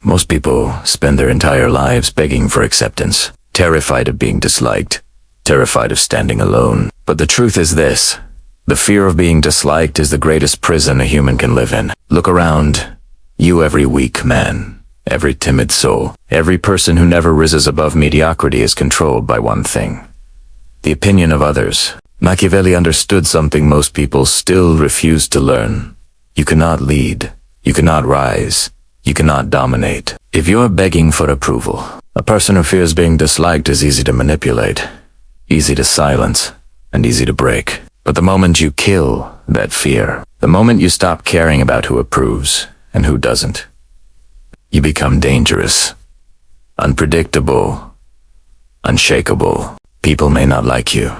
Most people spend their entire lives begging for acceptance, terrified of being disliked, terrified of standing alone. But the truth is this: the fear of being disliked is the greatest prison a human can live in. Look around. You, every weak man, every timid soul, every person who never rises above mediocrity is controlled by one thing: the opinion of others. Machiavelli understood something most people still refuse to learn. You cannot lead. You cannot rise. You cannot dominate if you're begging for approval. A person who fears being disliked is easy to manipulate, easy to silence, and easy to break. But the moment you kill that fear, the moment you stop caring about who approves and who doesn't, you become dangerous, unpredictable, unshakable. People may not like you,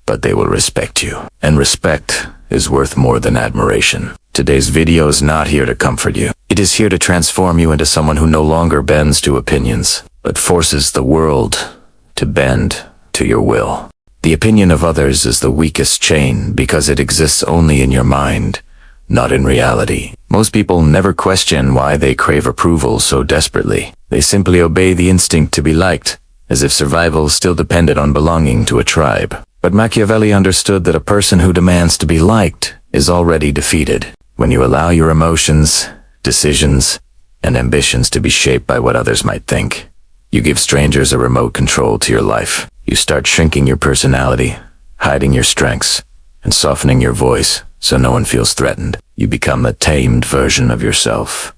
but they will respect you. And respect is worth more than admiration. Today's video is not here to comfort you. It is here to transform you into someone who no longer bends to opinions, but forces the world to bend to your will. The opinion of others is the weakest chain because it exists only in your mind, not in reality. Most people never question why they crave approval so desperately. They simply obey the instinct to be liked, as if survival still depended on belonging to a tribe. But Machiavelli understood that a person who demands to be liked is already defeated. When you allow your emotions, decisions, and ambitions to be shaped by what others might think, you give strangers a remote control to your life. You start shrinking your personality, hiding your strengths, and softening your voice so no one feels threatened. You become a tamed version of yourself,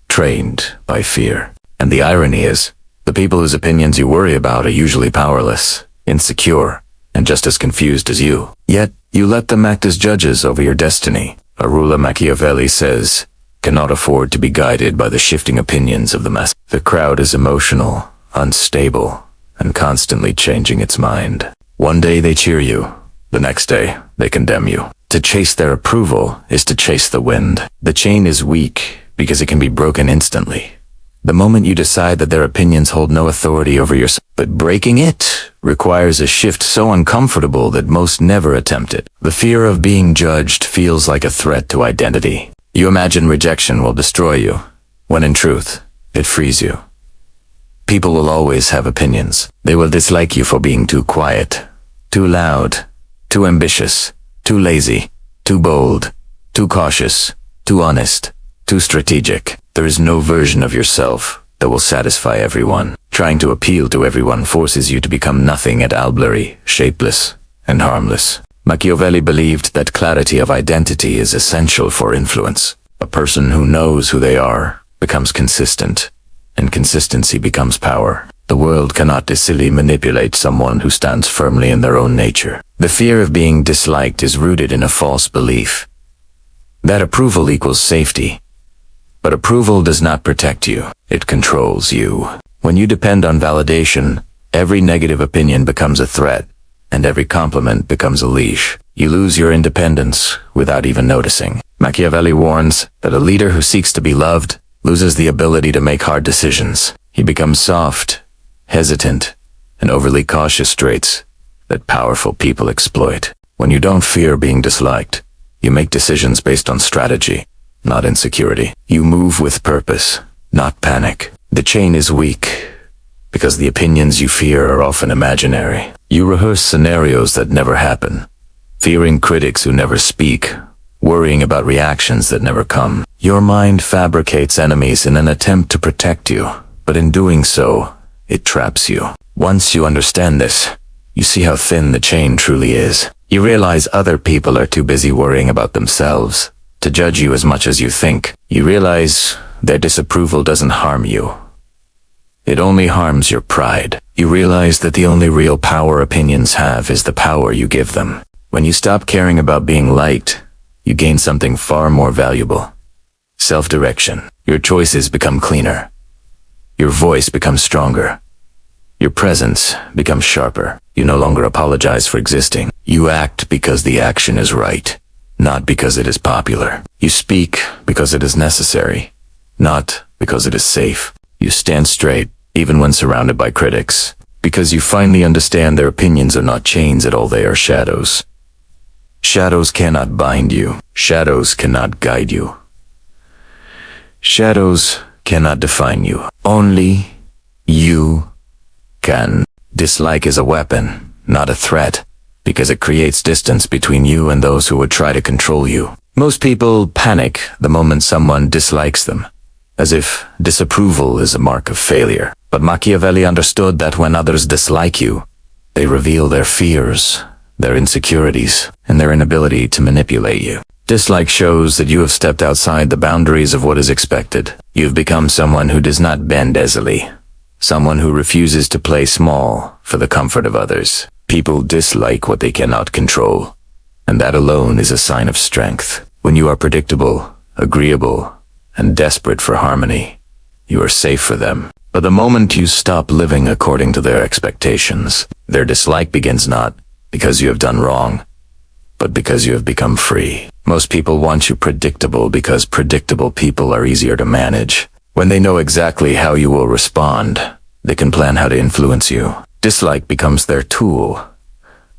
trained by fear. And the irony is, the people whose opinions you worry about are usually powerless, insecure, and just as confused as you. Yet, you let them act as judges over your destiny. A ruler, Machiavelli says, cannot afford to be guided by the shifting opinions of the mass. The crowd is emotional, unstable, and constantly changing its mind. One day they cheer you, the next day they condemn you. To chase their approval is to chase the wind. The chain is weak because it can be broken instantly. The moment you decide that their opinions hold no authority over yourself. But breaking it requires a shift so uncomfortable that most never attempt it. The fear of being judged feels like a threat to identity. You imagine rejection will destroy you, when in truth, it frees you. People will always have opinions. They will dislike you for being too quiet, too loud, too ambitious, too lazy, too bold, too cautious, too honest, too strategic. There is no version of yourself that will satisfy everyone. Trying to appeal to everyone forces you to become nothing at all, blurry, shapeless, and harmless. Machiavelli believed that clarity of identity is essential for influence. A person who knows who they are becomes consistent, and consistency becomes power. The world cannot easily manipulate someone who stands firmly in their own nature. The fear of being disliked is rooted in a false belief that approval equals safety. But approval does not protect you. It controls you. When you depend on validation, every negative opinion becomes a threat, and every compliment becomes a leash. You lose your independence without even noticing. Machiavelli warns that a leader who seeks to be loved loses the ability to make hard decisions. He becomes soft, hesitant, and overly cautious, traits that powerful people exploit. When you don't fear being disliked, you make decisions based on strategy, not insecurity. You move with purpose, not panic. The chain is weak because the opinions you fear are often imaginary. You rehearse scenarios that never happen, fearing critics who never speak, worrying about reactions that never come. Your mind fabricates enemies in an attempt to protect you, but in doing so, it traps you. Once you understand this, you see how thin the chain truly is. You realize other people are too busy worrying about themselves to judge you as much as you think. You realize their disapproval doesn't harm you. It only harms your pride. You realize that the only real power opinions have is the power you give them. When you stop caring about being liked, you gain something far more valuable: self-direction. Your choices become cleaner. Your voice becomes stronger. Your presence becomes sharper. You no longer apologize for existing. You act because the action is right, not because it is popular. You speak because it is necessary, not because it is safe. You stand straight, even when surrounded by critics, because you finally understand their opinions are not chains at all, they are shadows. Shadows cannot bind you. Shadows cannot guide you. Shadows cannot define you. Only you can. Dislike is a weapon, not a threat, because it creates distance between you and those who would try to control you. Most people panic the moment someone dislikes them, as if disapproval is a mark of failure. But Machiavelli understood that when others dislike you, they reveal their fears, their insecurities, and their inability to manipulate you. Dislike shows that you have stepped outside the boundaries of what is expected. You've become someone who does not bend easily, someone who refuses to play small for the comfort of others. People dislike what they cannot control, and that alone is a sign of strength. When you are predictable, agreeable, and desperate for harmony, you are safe for them. But the moment you stop living according to their expectations, their dislike begins not because you have done wrong, but because you have become free. Most people want you predictable because predictable people are easier to manage. When they know exactly how you will respond, they can plan how to influence you. Dislike becomes their tool,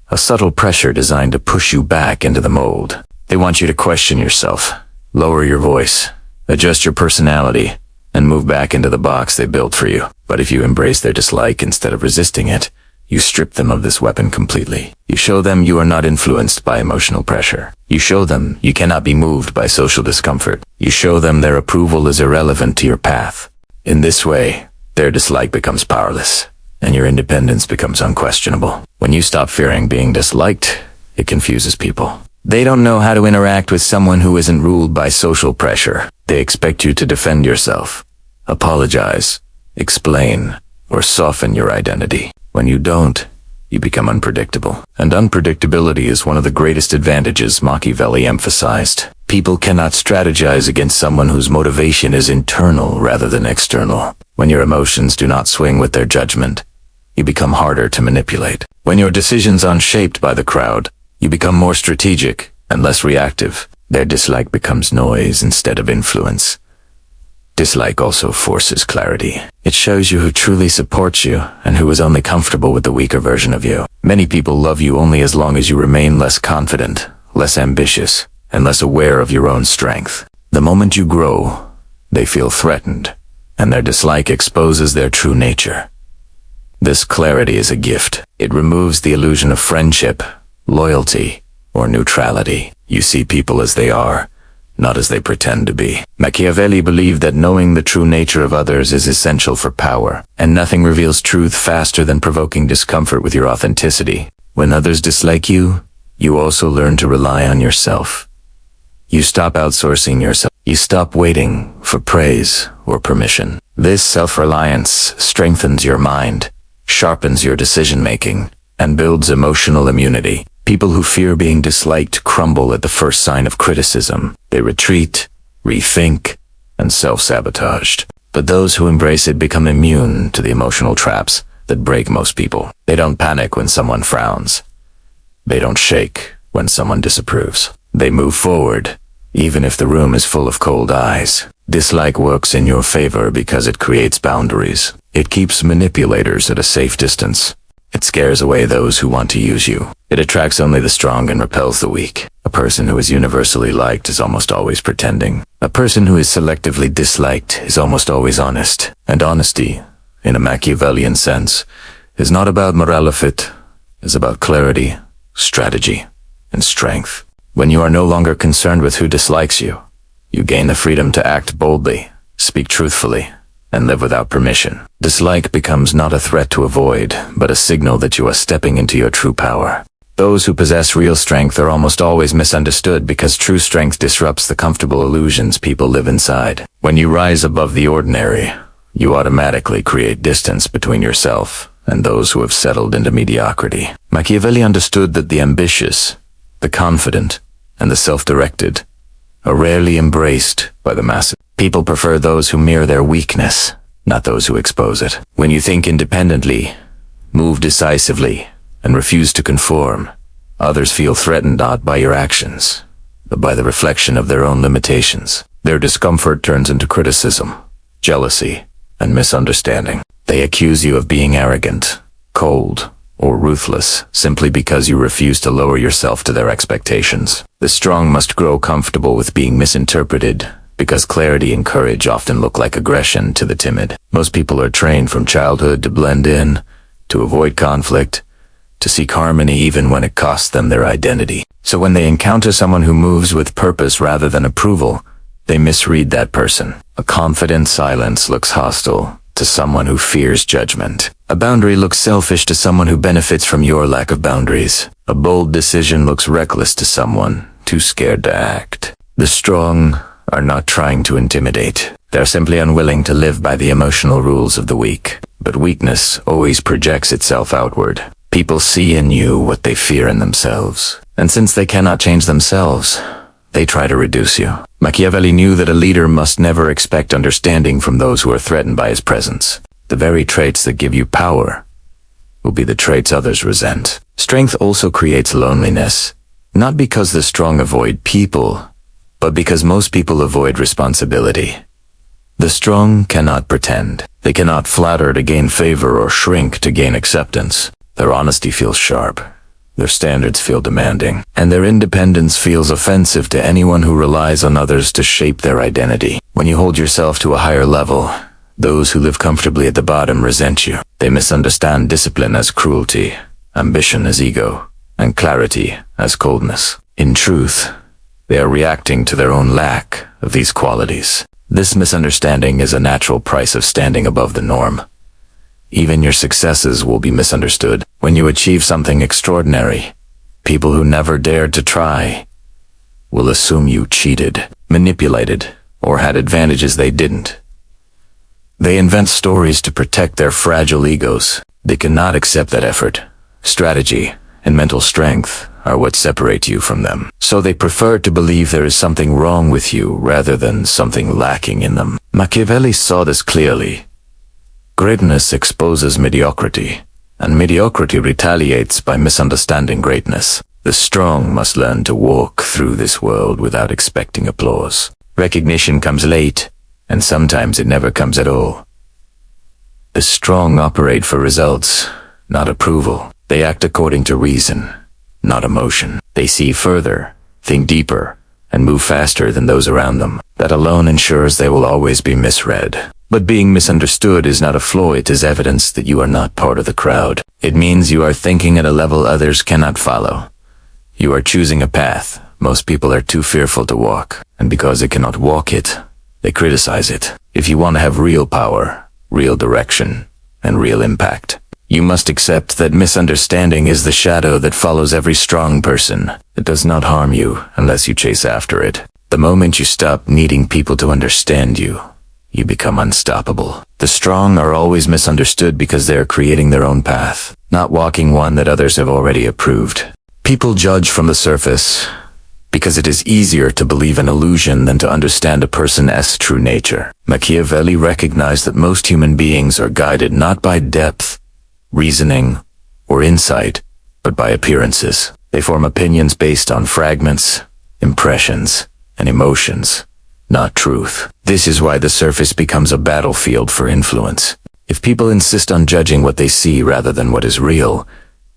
a subtle pressure designed to push you back into the mold. They want you to question yourself, lower your voice, adjust your personality, and move back into the box they built for you. But if you embrace their dislike instead of resisting it, you strip them of this weapon completely. You show them you are not influenced by emotional pressure. You show them you cannot be moved by social discomfort. You show them their approval is irrelevant to your path. In this way, their dislike becomes powerless, and your independence becomes unquestionable. When you stop fearing being disliked, it confuses people. They don't know how to interact with someone who isn't ruled by social pressure. They expect you to defend yourself, apologize, explain, or soften your identity. When you don't, you become unpredictable. And unpredictability is one of the greatest advantages Machiavelli emphasized. People cannot strategize against someone whose motivation is internal rather than external. When your emotions do not swing with their judgment, you become harder to manipulate. When your decisions are unshaped by the crowd, you become more strategic and less reactive. Their dislike becomes noise instead of influence. Dislike also forces clarity. It shows you who truly supports you and who is only comfortable with the weaker version of you. Many people love you only as long as you remain less confident, less ambitious, and less aware of your own strength. The moment you grow, they feel threatened, and their dislike exposes their true nature. This clarity is a gift. It removes the illusion of friendship, loyalty, or neutrality. You see people as they are, not as they pretend to be. Machiavelli believed that knowing the true nature of others is essential for power, and nothing reveals truth faster than provoking discomfort with your authenticity. When others dislike you, you also learn to rely on yourself. You stop outsourcing yourself. You stop waiting for praise or permission. This self-reliance strengthens your mind, sharpens your decision-making, and builds emotional immunity. People who fear being disliked crumble at the first sign of criticism. They retreat, rethink, and self-sabotaged. But those who embrace it become immune to the emotional traps that break most people. They don't panic when someone frowns. They don't shake when someone disapproves. They move forward, even if the room is full of cold eyes. Dislike works in your favor because it creates boundaries. It keeps manipulators at a safe distance. It scares away those who want to use you. It attracts only the strong and repels the weak. A person who is universally liked is almost always pretending. A person who is selectively disliked is almost always honest. And honesty, in a Machiavellian sense, is not about morality. It's about clarity, strategy, and strength. When you are no longer concerned with who dislikes you, you gain the freedom to act boldly, speak truthfully, and live without permission. Dislike becomes not a threat to avoid, but a signal that you are stepping into your true power. Those who possess real strength are almost always misunderstood because true strength disrupts the comfortable illusions people live inside. When you rise above the ordinary, you automatically create distance between yourself and those who have settled into mediocrity. Machiavelli understood that the ambitious, the confident, and the self-directed are rarely embraced by the masses. People prefer those who mirror their weakness, not those who expose it. When you think independently, move decisively, and refuse to conform, others feel threatened not by your actions, but by the reflection of their own limitations. Their discomfort turns into criticism, jealousy, and misunderstanding. They accuse you of being arrogant, cold, or ruthless simply because you refuse to lower yourself to their expectations. The strong must grow comfortable with being misinterpreted because clarity and courage often look like aggression to the timid. Most people are trained from childhood to blend in, to avoid conflict, to seek harmony even when it costs them their identity. So when they encounter someone who moves with purpose rather than approval, they misread that person. A confident silence looks hostile to someone who fears judgment. A boundary looks selfish to someone who benefits from your lack of boundaries. A bold decision looks reckless to someone too scared to act. The strong are not trying to intimidate. They're simply unwilling to live by the emotional rules of the weak. But weakness always projects itself outward. People see in you what they fear in themselves. And since they cannot change themselves, they try to reduce you. Machiavelli knew that a leader must never expect understanding from those who are threatened by his presence. The very traits that give you power will be the traits others resent. Strength also creates loneliness, not because the strong avoid people, but because most people avoid responsibility. The strong cannot pretend. They cannot flatter to gain favor or shrink to gain acceptance. Their honesty feels sharp. Their standards feel demanding. And their independence feels offensive to anyone who relies on others to shape their identity. When you hold yourself to a higher level, those who live comfortably at the bottom resent you. They misunderstand discipline as cruelty, ambition as ego, and clarity as coldness. In truth, they are reacting to their own lack of these qualities. This misunderstanding is a natural price of standing above the norm. Even your successes will be misunderstood. When you achieve something extraordinary, people who never dared to try will assume you cheated, manipulated, or had advantages they didn't. They invent stories to protect their fragile egos. They cannot accept that effort, strategy, and mental strength are what separate you from them. So they prefer to believe there is something wrong with you rather than something lacking in them. Machiavelli saw this clearly. Greatness exposes mediocrity, and mediocrity retaliates by misunderstanding greatness. The strong must learn to walk through this world without expecting applause. Recognition comes late, and sometimes it never comes at all. The strong operate for results, not approval. They act according to reason, not emotion. They see further, think deeper, and move faster than those around them. That alone ensures they will always be misread. But being misunderstood is not a flaw, it is evidence that you are not part of the crowd. It means you are thinking at a level others cannot follow. You are choosing a path most people are too fearful to walk, and because they cannot walk it, they criticize it. If you want to have real power, real direction, and real impact, you must accept that misunderstanding is the shadow that follows every strong person. It does not harm you unless you chase after it. The moment you stop needing people to understand you, you become unstoppable. The strong are always misunderstood because they are creating their own path, not walking one that others have already approved. People judge from the surface because it is easier to believe an illusion than to understand a person's true nature. Machiavelli recognized that most human beings are guided not by depth, reasoning, or insight, but by appearances. They form opinions based on fragments, impressions, and emotions, not truth. This is why the surface becomes a battlefield for influence. If people insist on judging what they see rather than what is real,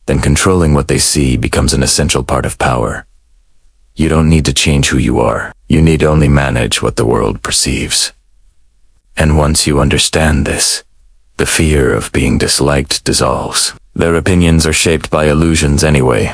then controlling what they see becomes an essential part of power. You don't need to change who you are. You need only manage what the world perceives. And once you understand this, the fear of being disliked dissolves. Their opinions are shaped by illusions anyway,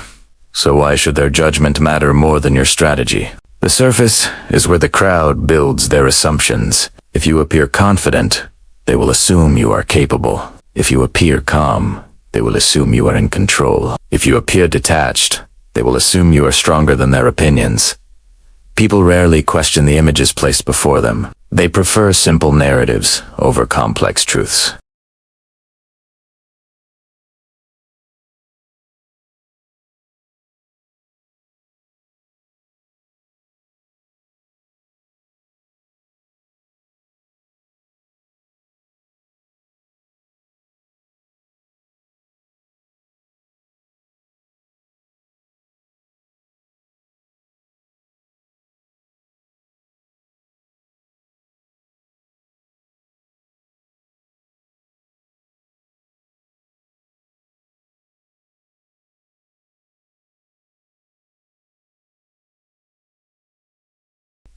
so why should their judgment matter more than your strategy? The surface is where the crowd builds their assumptions. If you appear confident, they will assume you are capable. If you appear calm, they will assume you are in control. If you appear detached, they will assume you are stronger than their opinions. People rarely question the images placed before them. They prefer simple narratives over complex truths.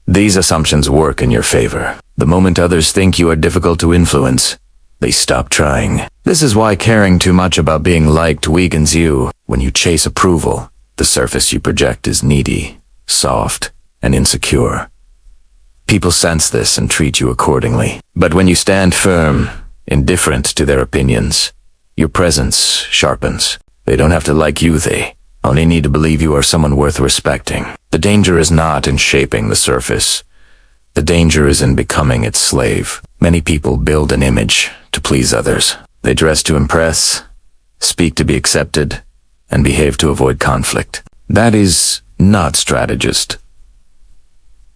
These assumptions work in your favor. The moment others think you are difficult to influence, they stop trying. This is why caring too much about being liked weakens you. When you chase approval, the surface you project is needy, soft, and insecure. People sense this and treat you accordingly. But when you stand firm, indifferent to their opinions, your presence sharpens. They don't have to like you, they only need to believe you are someone worth respecting. The danger is not in shaping the surface. The danger is in becoming its slave. Many people build an image to please others. They dress to impress, speak to be accepted, and behave to avoid conflict. That is not strategist.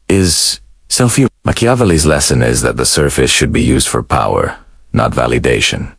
Is self-view. Machiavelli's lesson is that the surface should be used for power, not validation.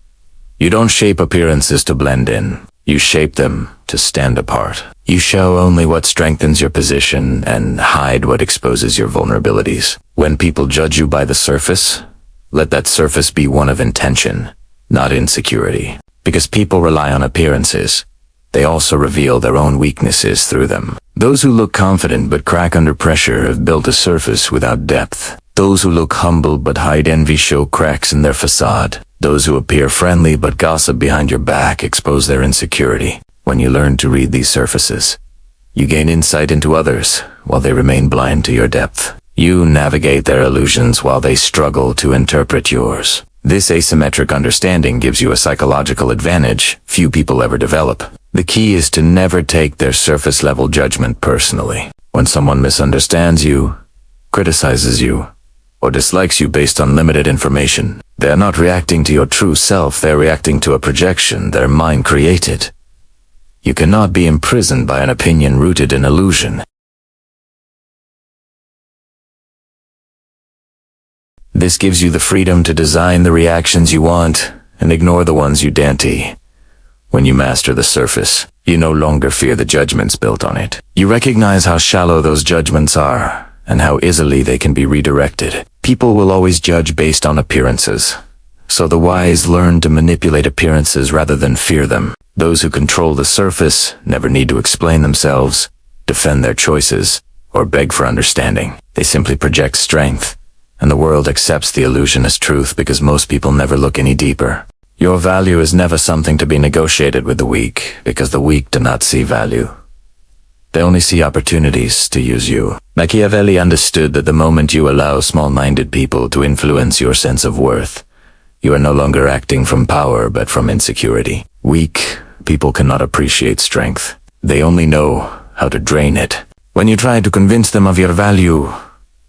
You don't shape appearances to blend in. You shape them to stand apart. You show only what strengthens your position and hide what exposes your vulnerabilities. When people judge you by the surface, let that surface be one of intention, not insecurity. Because people rely on appearances, they also reveal their own weaknesses through them. Those who look confident but crack under pressure have built a surface without depth. Those who look humble but hide envy show cracks in their facade. Those who appear friendly but gossip behind your back expose their insecurity. When you learn to read these surfaces, you gain insight into others while they remain blind to your depth. You navigate their illusions while they struggle to interpret yours. This asymmetric understanding gives you a psychological advantage few people ever develop. The key is to never take their surface-level judgment personally. When someone misunderstands you, criticizes you, or dislikes you based on limited information, they are not reacting to your true self, they're reacting to a projection their mind created. You cannot be imprisoned by an opinion rooted in illusion. This gives you the freedom to design the reactions you want and ignore the ones you dainty. When you master the surface, you no longer fear the judgments built on it. You recognize how shallow those judgments are and how easily they can be redirected. People will always judge based on appearances, so the wise learn to manipulate appearances rather than fear them. Those who control the surface never need to explain themselves, defend their choices, or beg for understanding. They simply project strength, and the world accepts the illusion as truth because most people never look any deeper. Your value is never something to be negotiated with the weak, because the weak do not see value. They only see opportunities to use you. Machiavelli understood that the moment you allow small-minded people to influence your sense of worth, you are no longer acting from power but from insecurity. Weak people cannot appreciate strength. They only know how to drain it. When you try to convince them of your value,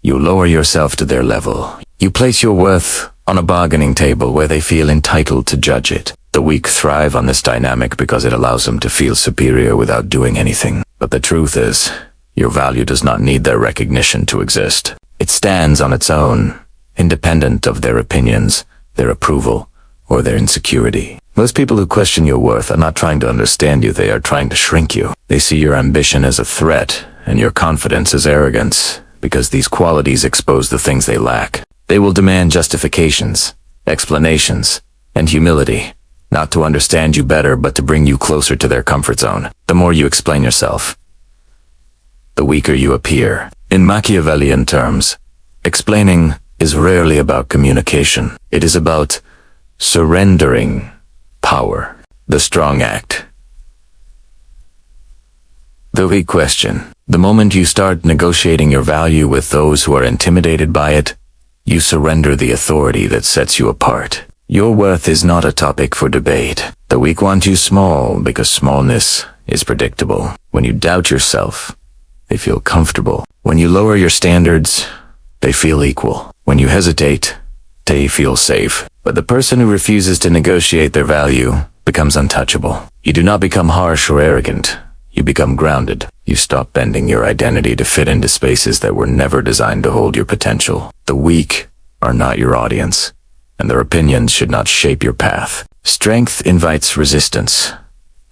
you lower yourself to their level. You place your worth on a bargaining table where they feel entitled to judge it. The weak thrive on this dynamic because it allows them to feel superior without doing anything. But the truth is, your value does not need their recognition to exist. It stands on its own, independent of their opinions, their approval, or their insecurity. Most people who question your worth are not trying to understand you, they are trying to shrink you. They see your ambition as a threat and your confidence as arrogance, because these qualities expose the things they lack. They will demand justifications, explanations, and humility, not to understand you better but to bring you closer to their comfort zone. The more you explain yourself, the weaker you appear. In Machiavellian terms, explaining is rarely about communication. It is about surrendering power. The strong act. The weak question. The moment you start negotiating your value with those who are intimidated by it, you surrender the authority that sets you apart. Your worth is not a topic for debate. The weak want you small because smallness is predictable. When you doubt yourself, they feel comfortable. When you lower your standards, they feel equal. When you hesitate, they feel safe. But the person who refuses to negotiate their value becomes untouchable. You do not become harsh or arrogant. You become grounded. You stop bending your identity to fit into spaces that were never designed to hold your potential. The weak are not your audience, and their opinions should not shape your path. Strength invites resistance,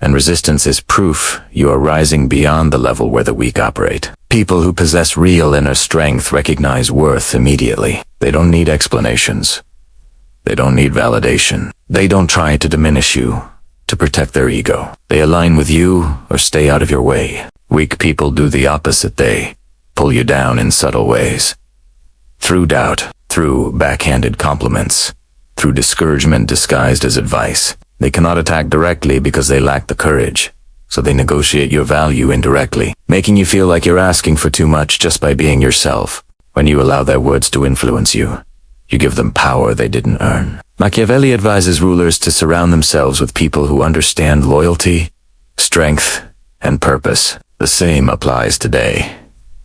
and resistance is proof you are rising beyond the level where the weak operate. People who possess real inner strength recognize worth immediately. They don't need explanations. They don't need validation. They don't try to diminish you to protect their ego. They align with you or stay out of your way. Weak people do the opposite. They pull you down in subtle ways. Through doubt, through backhanded compliments, through discouragement disguised as advice. They cannot attack directly because they lack the courage, so they negotiate your value indirectly, making you feel like you're asking for too much just by being yourself. When you allow their words to influence you, you give them power they didn't earn. Machiavelli advises rulers to surround themselves with people who understand loyalty, strength, and purpose. The same applies today.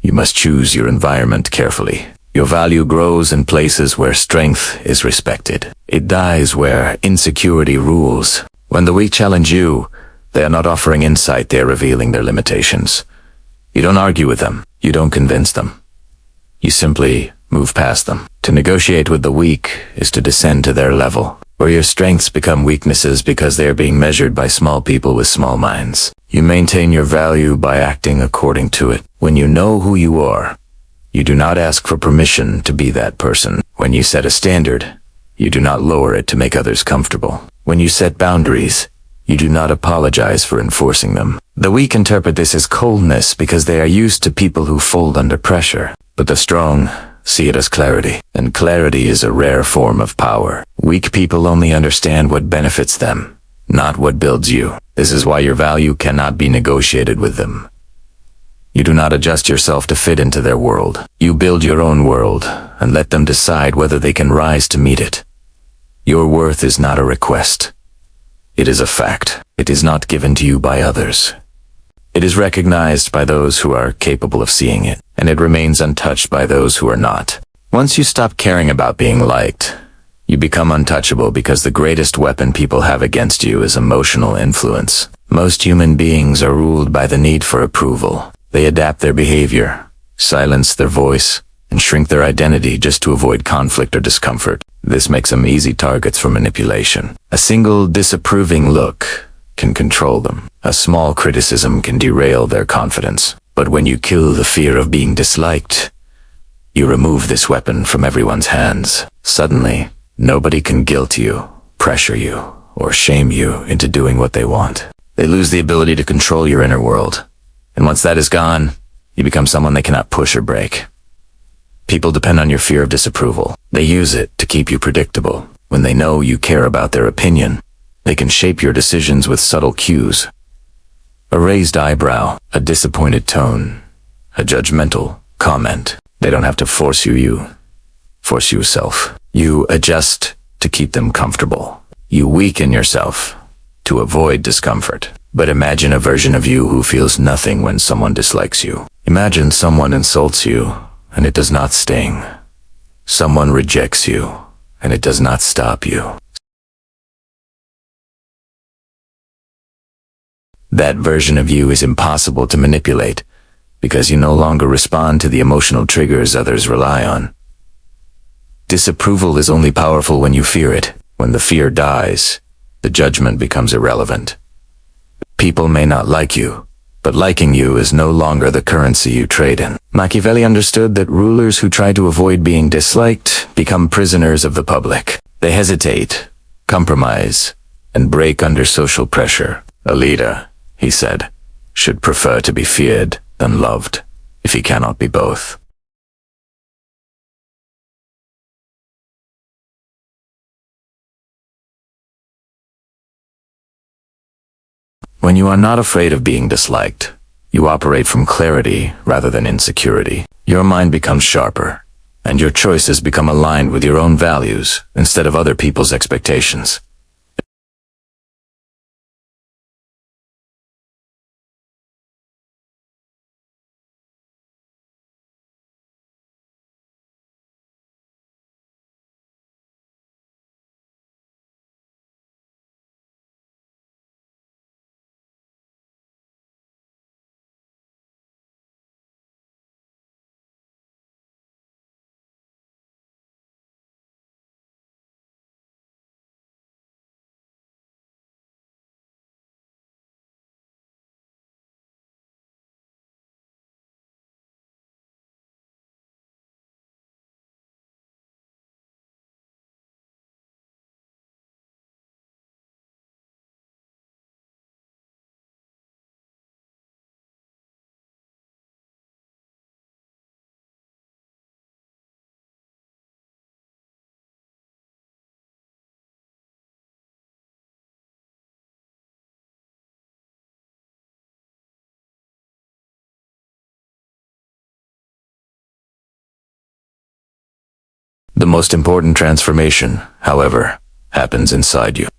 You must choose your environment carefully. Your value grows in places where strength is respected. It dies where insecurity rules. When the weak challenge you, they are not offering insight, they are revealing their limitations. You don't argue with them. You don't convince them. You simply move past them. To negotiate with the weak is to descend to their level, where your strengths become weaknesses because they are being measured by small people with small minds. You maintain your value by acting according to it. When you know who you are, you do not ask for permission to be that person. When you set a standard, you do not lower it to make others comfortable. When you set boundaries, you do not apologize for enforcing them. The weak interpret this as coldness because they are used to people who fold under pressure. But the strong see it as clarity, and clarity is a rare form of power. Weak people only understand what benefits them, not what builds you. This is why your value cannot be negotiated with them. You do not adjust yourself to fit into their world. You build your own world and let them decide whether they can rise to meet it. Your worth is not a request. It is a fact. It is not given to you by others. It is recognized by those who are capable of seeing it, and it remains untouched by those who are not. Once you stop caring about being liked, you become untouchable because the greatest weapon people have against you is emotional influence. Most human beings are ruled by the need for approval. They adapt their behavior, silence their voice, and shrink their identity just to avoid conflict or discomfort. This makes them easy targets for manipulation. A single disapproving look can control them. A small criticism can derail their confidence. But when you kill the fear of being disliked, you remove this weapon from everyone's hands. Suddenly, nobody can guilt you, pressure you, or shame you into doing what they want. They lose the ability to control your inner world. And once that is gone, you become someone they cannot push or break. People depend on your fear of disapproval. They use it to keep you predictable. When they know you care about their opinion, they can shape your decisions with subtle cues. A raised eyebrow, a disappointed tone, a judgmental comment. They don't have to force force yourself. You adjust to keep them comfortable. You weaken yourself to avoid discomfort. But imagine a version of you who feels nothing when someone dislikes you. Imagine someone insults you, and it does not sting. Someone rejects you, and it does not stop you. That version of you is impossible to manipulate, because you no longer respond to the emotional triggers others rely on. Disapproval is only powerful when you fear it. When the fear dies, the judgment becomes irrelevant. People may not like you, but liking you is no longer the currency you trade in. Machiavelli understood that rulers who try to avoid being disliked become prisoners of the public. They hesitate, compromise, and break under social pressure. A leader, he said, should prefer to be feared than loved, if he cannot be both. When you are not afraid of being disliked, you operate from clarity rather than insecurity. Your mind becomes sharper, and your choices become aligned with your own values instead of other people's expectations. The most important transformation, however, happens inside you.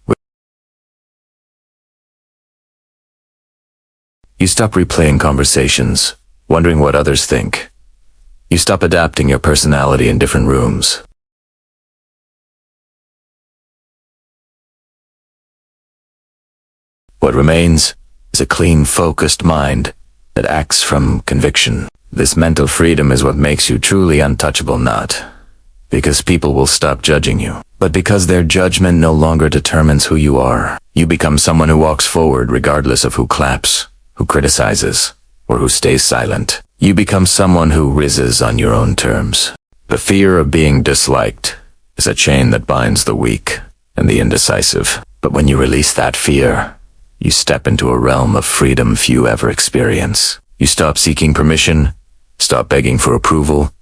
You stop replaying conversations, wondering what others think. You stop adapting your personality in different rooms. What remains is a clean, focused mind that acts from conviction. This mental freedom is what makes you truly untouchable, not because people will stop judging you, but because their judgment no longer determines who you are. You become someone who walks forward regardless of who claps, who criticizes, or who stays silent. You become someone who rises on your own terms. The fear of being disliked is a chain that binds the weak and the indecisive. But when you release that fear, you step into a realm of freedom few ever experience. You stop seeking permission, stop begging for approval,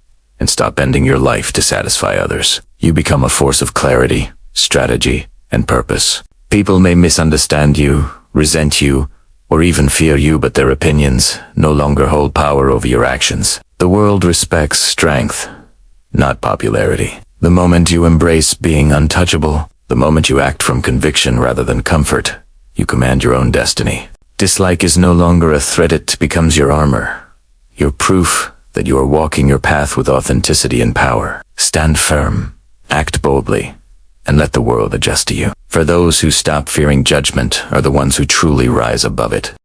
and stop bending your life to satisfy others. You become a force of clarity, strategy, and purpose. People may misunderstand you, resent you, or even fear you, but their opinions no longer hold power over your actions. The world respects strength, not popularity. The moment you embrace being untouchable, the moment you act from conviction rather than comfort, you command your own destiny. Dislike is no longer a threat, it becomes your armor. Your proof that you are walking your path with authenticity and power. Stand firm, act boldly, and let the world adjust to you. For those who stop fearing judgment are the ones who truly rise above it.